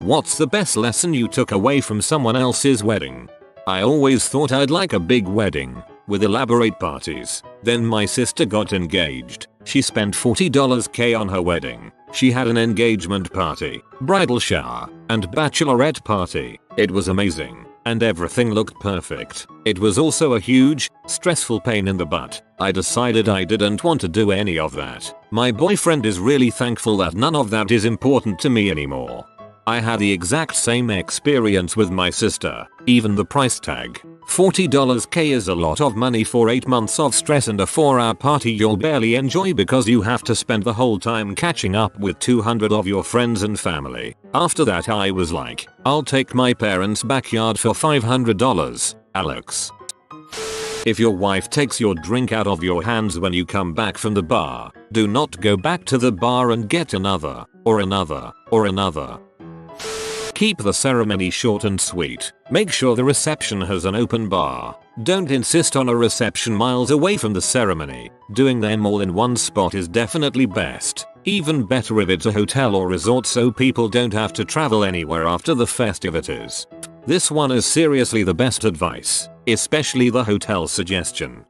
What's the best lesson you took away from someone else's wedding? I always thought I'd like a big wedding with elaborate parties. Then my sister got engaged. She spent $40K on her wedding. She had an engagement party, bridal shower, and bachelorette party. It was amazing, and everything looked perfect. It was also a huge, stressful pain in the butt. I decided I didn't want to do any of that. My boyfriend is really thankful that none of that is important to me anymore. I had the exact same experience with my sister. Even the price tag, $40K, is a lot of money for 8 months of stress and a 4-hour party you'll barely enjoy because you have to spend the whole time catching up with 200 of your friends and family. After that I was like, I'll take my parents' backyard for $500, Alex. If your wife takes your drink out of your hands when you come back from the bar, do not go back to the bar and get another, or another, or another. Keep the ceremony short and sweet. Make sure the reception has an open bar. Don't insist on a reception miles away from the ceremony. Doing them all in one spot is definitely best. Even better if it's a hotel or resort so people don't have to travel anywhere after the festivities. This one is seriously the best advice, especially the hotel suggestion.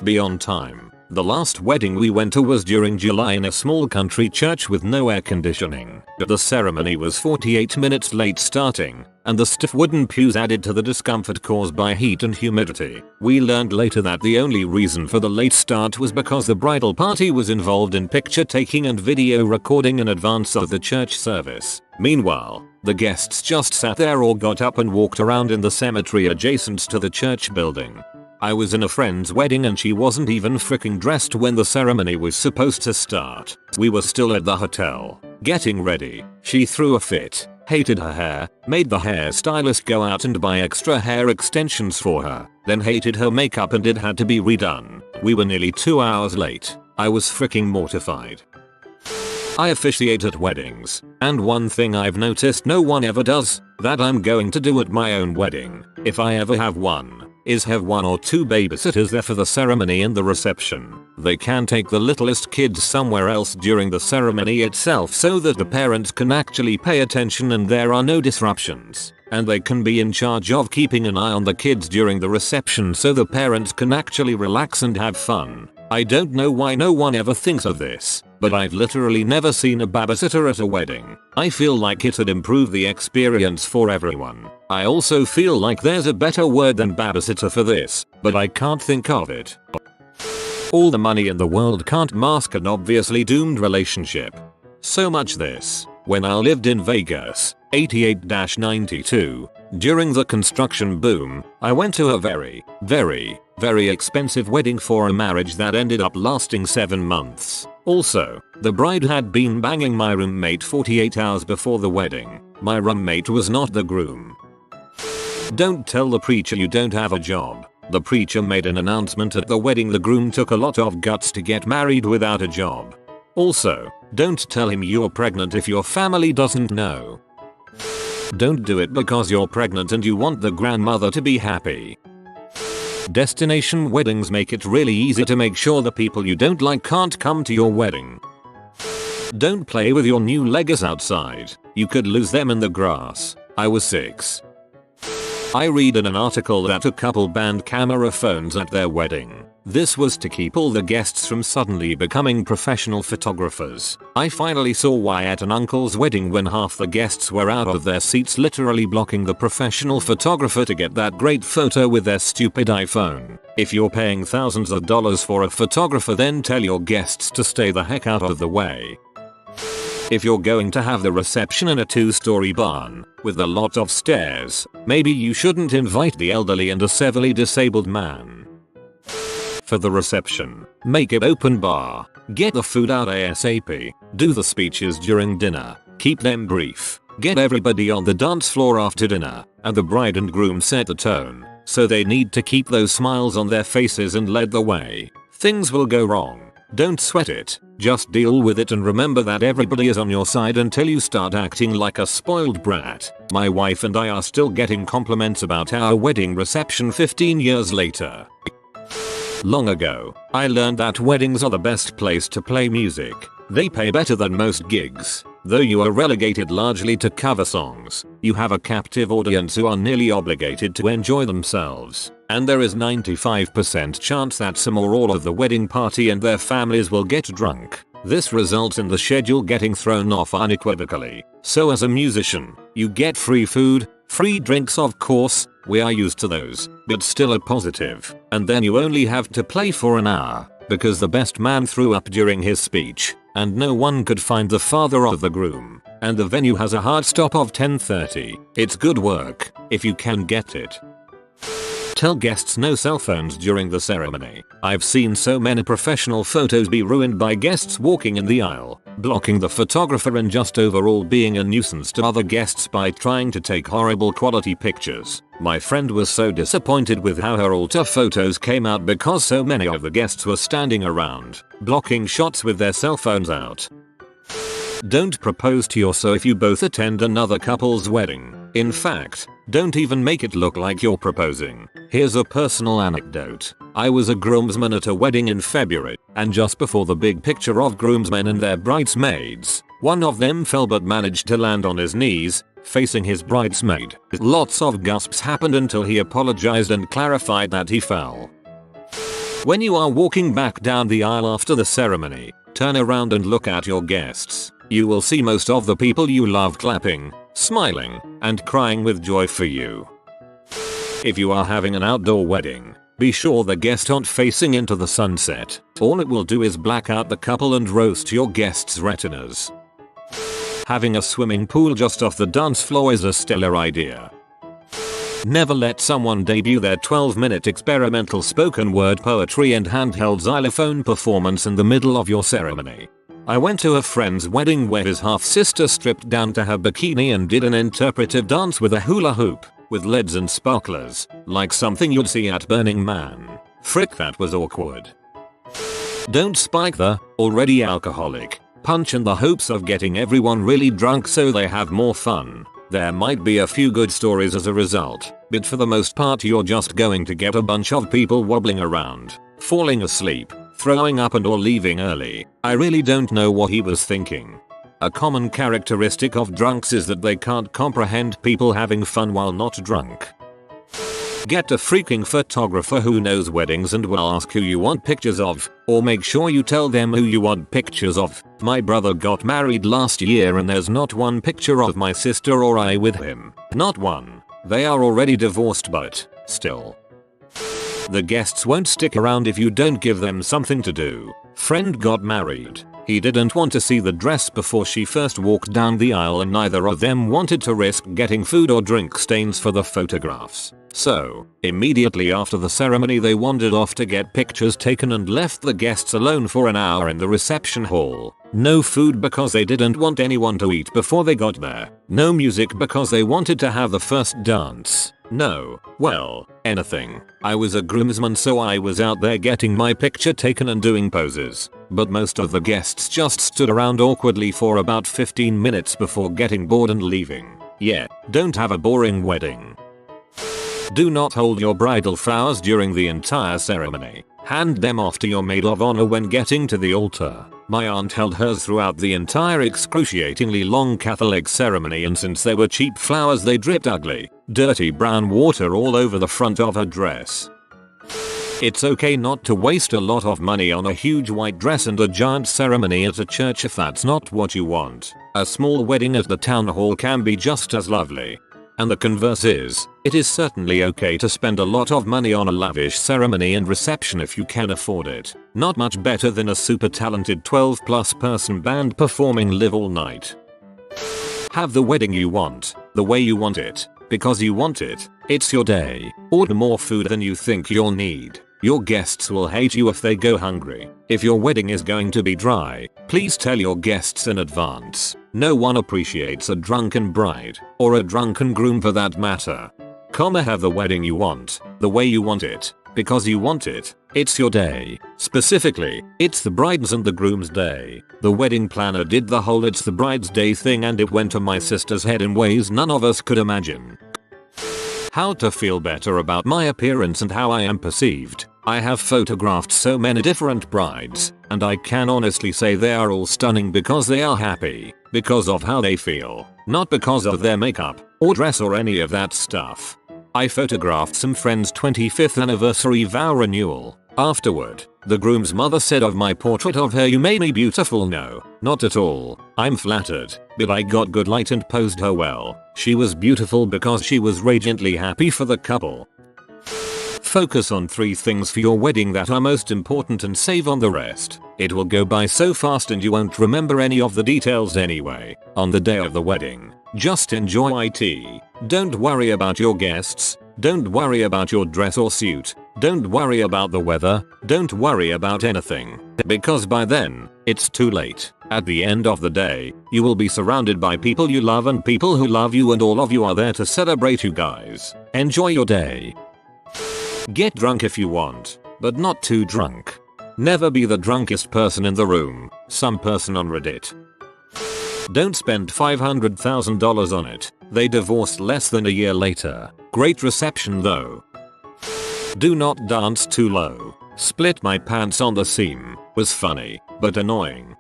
Be on time. The last wedding we went to was during July in a small country church with no air conditioning. The ceremony was 48 minutes late starting, and the stiff wooden pews added to the discomfort caused by heat and humidity. We learned later that the only reason for the late start was because the bridal party was involved in picture taking and video recording in advance of the church service. Meanwhile, the guests just sat there or got up and walked around in the cemetery adjacent to the church building. I was in a friend's wedding and she wasn't even freaking dressed when the ceremony was supposed to start. We were still at the hotel, getting ready. She threw a fit, hated her hair, made the hairstylist go out and buy extra hair extensions for her, then hated her makeup and it had to be redone. We were nearly 2 hours late. I was freaking mortified. I officiate at weddings, and one thing I've noticed no one ever does, that I'm going to do at my own wedding, if I ever have one, is have 1 or 2 babysitters there for the ceremony and the reception. They can take the littlest kids somewhere else during the ceremony itself so that the parents can actually pay attention and there are no disruptions. And they can be in charge of keeping an eye on the kids during the reception so the parents can actually relax and have fun. I don't know why no one ever thinks of this, but I've literally never seen a babysitter at a wedding. I feel like it'd improve the experience for everyone. I also feel like there's a better word than babysitter for this, but I can't think of it. All the money in the world can't mask an obviously doomed relationship. So much this. When I lived in Vegas, 88-92, during the construction boom, I went to a very expensive wedding for a marriage that ended up lasting 7 months. Also, the bride had been banging my roommate 48 hours before the wedding. My roommate was not the groom. Don't tell the preacher you don't have a job. The preacher made an announcement at the wedding. The groom took a lot of guts to get married without a job. Also, don't tell him you're pregnant if your family doesn't know. Don't do it because you're pregnant and you want the grandmother to be happy. Destination weddings make it really easy to make sure the people you don't like can't come to your wedding. Don't play with your new Legos outside. You could lose them in the grass. I was 6. I read in an article that a couple banned camera phones at their wedding. This was to keep all the guests from suddenly becoming professional photographers. I finally saw why at an uncle's wedding when half the guests were out of their seats literally blocking the professional photographer to get that great photo with their stupid iPhone. If you're paying thousands of dollars for a photographer, then tell your guests to stay the heck out of the way. If you're going to have the reception in a 2-story barn with a lot of stairs, maybe you shouldn't invite the elderly and a severely disabled man. For the reception, make it open bar. Get the food out ASAP. Do the speeches during dinner. Keep them brief. Get everybody on the dance floor after dinner, and the bride and groom set the tone, so they need to keep those smiles on their faces and lead the way. Things will go wrong. Don't sweat it, just deal with it and remember that everybody is on your side until you start acting like a spoiled brat. My wife and I are still getting compliments about our wedding reception 15 years later. Long ago, I learned that weddings are the best place to play music. They pay better than most gigs. Though you are relegated largely to cover songs, you have a captive audience who are nearly obligated to enjoy themselves, and there is 95% chance that some or all of the wedding party and their families will get drunk. This results in the schedule getting thrown off unequivocally. So as a musician, you get free food, free drinks of course, we are used to those, but still a positive. And then you only have to play for an hour, because the best man threw up during his speech, and no one could find the father of the groom, and the venue has a hard stop of 10:30. It's good work, if you can get it. Tell guests no cell phones during the ceremony. I've seen so many professional photos be ruined by guests walking in the aisle, blocking the photographer and just overall being a nuisance to other guests by trying to take horrible quality pictures. My friend was so disappointed with how her altar photos came out because so many of the guests were standing around, blocking shots with their cell phones out. Don't propose to your so if you both attend another couple's wedding. In fact, don't even make it look like you're proposing. Here's a personal anecdote. I was a groomsman at a wedding in February, and just before the big picture of groomsmen and their bridesmaids, one of them fell but managed to land on his knees, facing his bridesmaid. Lots of gasps happened until he apologized and clarified that he fell. When you are walking back down the aisle after the ceremony, turn around and look at your guests. You will see most of the people you love clapping, smiling, and crying with joy for you. If you are having an outdoor wedding, be sure the guests aren't facing into the sunset. All it will do is black out the couple and roast your guests' retinas. Having a swimming pool just off the dance floor is a stellar idea. Never let someone debut their 12-minute experimental spoken word poetry and handheld xylophone performance in the middle of your ceremony. I went to a friend's wedding where his half-sister stripped down to her bikini and did an interpretive dance with a hula hoop, with LEDs and sparklers, like something you'd see at Burning Man. Frick, that was awkward. Don't spike the, already alcoholic, punch in the hopes of getting everyone really drunk so they have more fun. There might be a few good stories as a result, but for the most part you're just going to get a bunch of people wobbling around, falling asleep, throwing up and or leaving early. I really don't know what he was thinking. A common characteristic of drunks is that they can't comprehend people having fun while not drunk. Get a freaking photographer who knows weddings and will ask who you want pictures of, or make sure you tell them who you want pictures of. My brother got married last year and there's not one picture of my sister or I with him. Not one. They are already divorced, but still. The guests won't stick around if you don't give them something to do. Friend got married. He didn't want to see the dress before she first walked down the aisle and neither of them wanted to risk getting food or drink stains for the photographs. So, immediately after the ceremony they wandered off to get pictures taken and left the guests alone for an hour in the reception hall. No food because they didn't want anyone to eat before they got there. No music because they wanted to have the first dance. No, well, anything. I was a groomsman so I was out there getting my picture taken and doing poses. But most of the guests just stood around awkwardly for about 15 minutes before getting bored and leaving. Yeah, don't have a boring wedding. Do not hold your bridal flowers during the entire ceremony. Hand them off to your maid of honor when getting to the altar. My aunt held hers throughout the entire excruciatingly long Catholic ceremony and since they were cheap flowers they dripped ugly, dirty brown water all over the front of her dress. It's okay not to waste a lot of money on a huge white dress and a giant ceremony at a church if that's not what you want. A small wedding at the town hall can be just as lovely. And the converse is, it is certainly okay to spend a lot of money on a lavish ceremony and reception if you can afford it. Not much better than a super talented 12+ person band performing live all night. Have the wedding you want, the way you want it, because you want it. It's your day. Order more food than you think you'll need. Your guests will hate you if they go hungry. If your wedding is going to be dry, please tell your guests in advance. No one appreciates a drunken bride, or a drunken groom for that matter. Have the wedding you want, the way you want it, because you want it. It's your day. Specifically, it's the bride's and the groom's day. The wedding planner did the whole it's the bride's day thing and it went to my sister's head in ways none of us could imagine. How to feel better about my appearance and how I am perceived. I have photographed so many different brides, and I can honestly say they are all stunning because they are happy. because of how they feel, not because of their makeup or dress or any of that stuff. I photographed some friends' 25th anniversary vow renewal. Afterward, the groom's mother said of my portrait of her, "You made me beautiful." No, not at all. I'm flattered, but I got good light and posed her well. She was beautiful because she was radiantly happy for the couple. Focus on 3 things for your wedding that are most important and save on the rest. It will go by so fast and you won't remember any of the details anyway. On the day of the wedding, just enjoy it. Don't worry about your guests. Don't worry about your dress or suit. Don't worry about the weather. Don't worry about anything. Because by then, it's too late. At the end of the day, you will be surrounded by people you love and people who love you, and all of you are there to celebrate you guys. Enjoy your day. Get drunk if you want, but not too drunk. Never be the drunkest person in the room. Some person on Reddit. Don't spend $500,000 on it. They divorced less than a year later. Great reception though. Do not dance too low. Split my pants on the seam. Was funny, but annoying.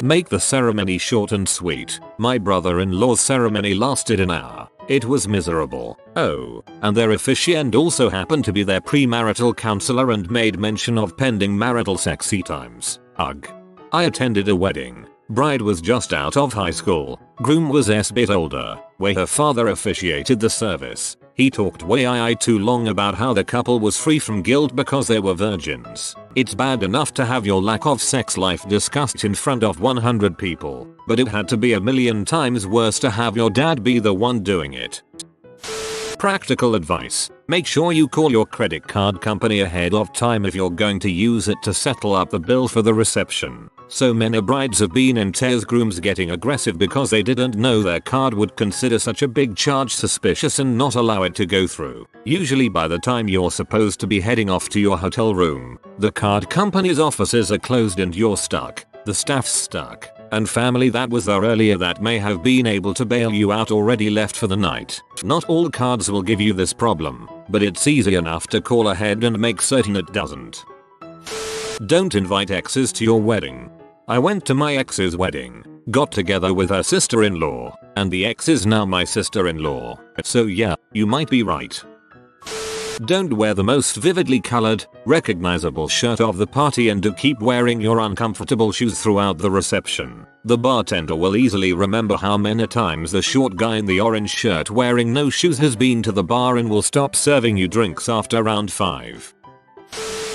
Make the ceremony short and sweet. My brother-in-law's ceremony lasted an hour. It was miserable. Oh, and their officiant also happened to be their premarital counselor and made mention of pending marital sexy times. Ugh. I attended a wedding. Bride was just out of high school. Groom was a bit older, where her father officiated the service. He talked way too long about how the couple was free from guilt because they were virgins. It's bad enough to have your lack of sex life discussed in front of 100 people, but it had to be a million times worse to have your dad be the one doing it. Practical advice. Make sure you call your credit card company ahead of time if you're going to use it to settle up the bill for the reception. So many brides have been in tears, grooms getting aggressive because they didn't know their card would consider such a big charge suspicious and not allow it to go through. Usually by the time you're supposed to be heading off to your hotel room, the card company's offices are closed and you're stuck. The staff's stuck. And family that was there earlier that may have been able to bail you out already left for the night. Not all cards will give you this problem, but it's easy enough to call ahead and make certain it doesn't. Don't invite exes to your wedding. I went to my ex's wedding, got together with her sister-in-law, and the ex is now my sister-in-law. So yeah, you might be right. Don't wear the most vividly colored, recognizable shirt of the party, and do keep wearing your uncomfortable shoes throughout the reception. The bartender will easily remember how many times the short guy in the orange shirt wearing no shoes has been to the bar and will stop serving you drinks after round 5.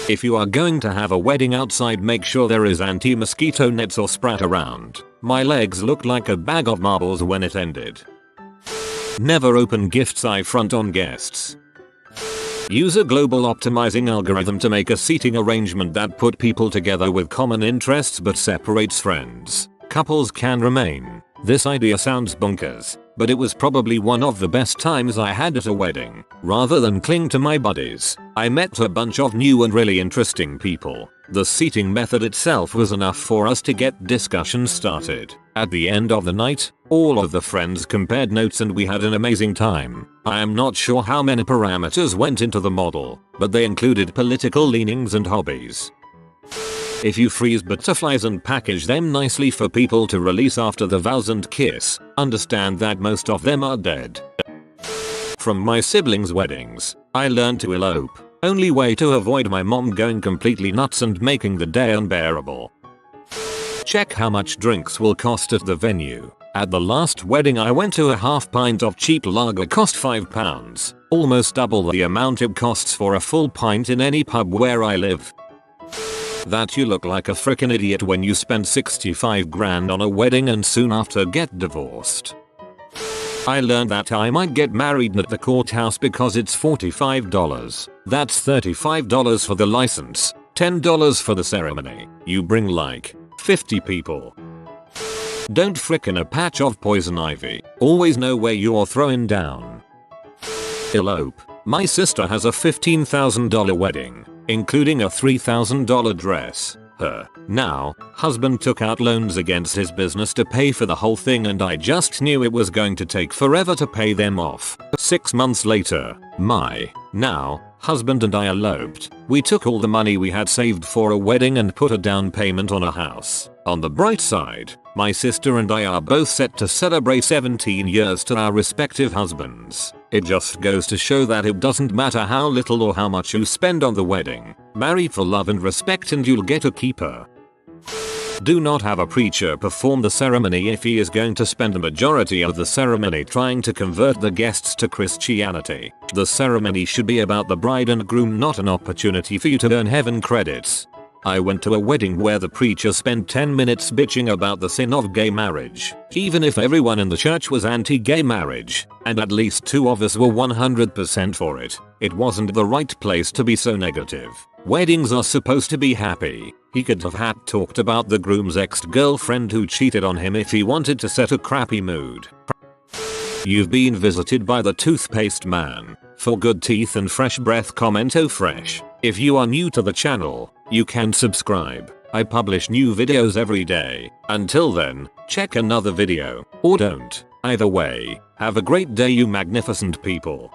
If you are going to have a wedding outside, make sure there is anti-mosquito nets or sprat around. My legs looked like a bag of marbles when it ended. Never open gifts I front on guests. Use a global optimizing algorithm to make a seating arrangement that put people together with common interests but separates friends. Couples can remain. This idea sounds bonkers, but it was probably one of the best times I had at a wedding. Rather than cling to my buddies, I met a bunch of new and really interesting people. The seating method itself was enough for us to get discussions started. At the end of the night, all of the friends compared notes and we had an amazing time. I am not sure how many parameters went into the model, but they included political leanings and hobbies. If you freeze butterflies and package them nicely for people to release after the vows and kiss, understand that most of them are dead. From my siblings' weddings, I learned to elope. Only way to avoid my mom going completely nuts and making the day unbearable. Check how much drinks will cost at the venue. At the last wedding I went to, a half pint of cheap lager cost £5, almost double the amount it costs for a full pint in any pub where I live. That you look like a frickin' idiot when you spend 65 grand on a wedding and soon after get divorced. I learned that I might get married at the courthouse because it's $45. That's $35 for the license, $10 for the ceremony. You bring like 50 people. Don't frickin' a patch of poison ivy. Always know where you're throwing down. Elope. My sister has a $15,000 wedding, including a $3,000 dress. Now, husband took out loans against his business to pay for the whole thing and I just knew it was going to take forever to pay them off. 6 months later, my now husband and I eloped. We took all the money we had saved for a wedding and put a down payment on a house. On the bright side, my sister and I are both set to celebrate 17 years to our respective husbands. It just goes to show that it doesn't matter how little or how much you spend on the wedding. Marry for love and respect and you'll get a keeper. Do not have a preacher perform the ceremony if he is going to spend the majority of the ceremony trying to convert the guests to Christianity. The ceremony should be about the bride and groom, not an opportunity for you to earn heaven credits. I went to a wedding where the preacher spent 10 minutes bitching about the sin of gay marriage. Even if everyone in the church was anti-gay marriage, and at least 2 of us were 100% for it, it wasn't the right place to be so negative. Weddings are supposed to be happy. He could have had talked about the groom's ex-girlfriend who cheated on him if he wanted to set a crappy mood. You've been visited by the toothpaste man. For good teeth and fresh breath, comment "Oh fresh." If you are new to the channel, you can subscribe. I publish new videos every day. Until then, check another video, or don't. Either way, have a great day you magnificent people.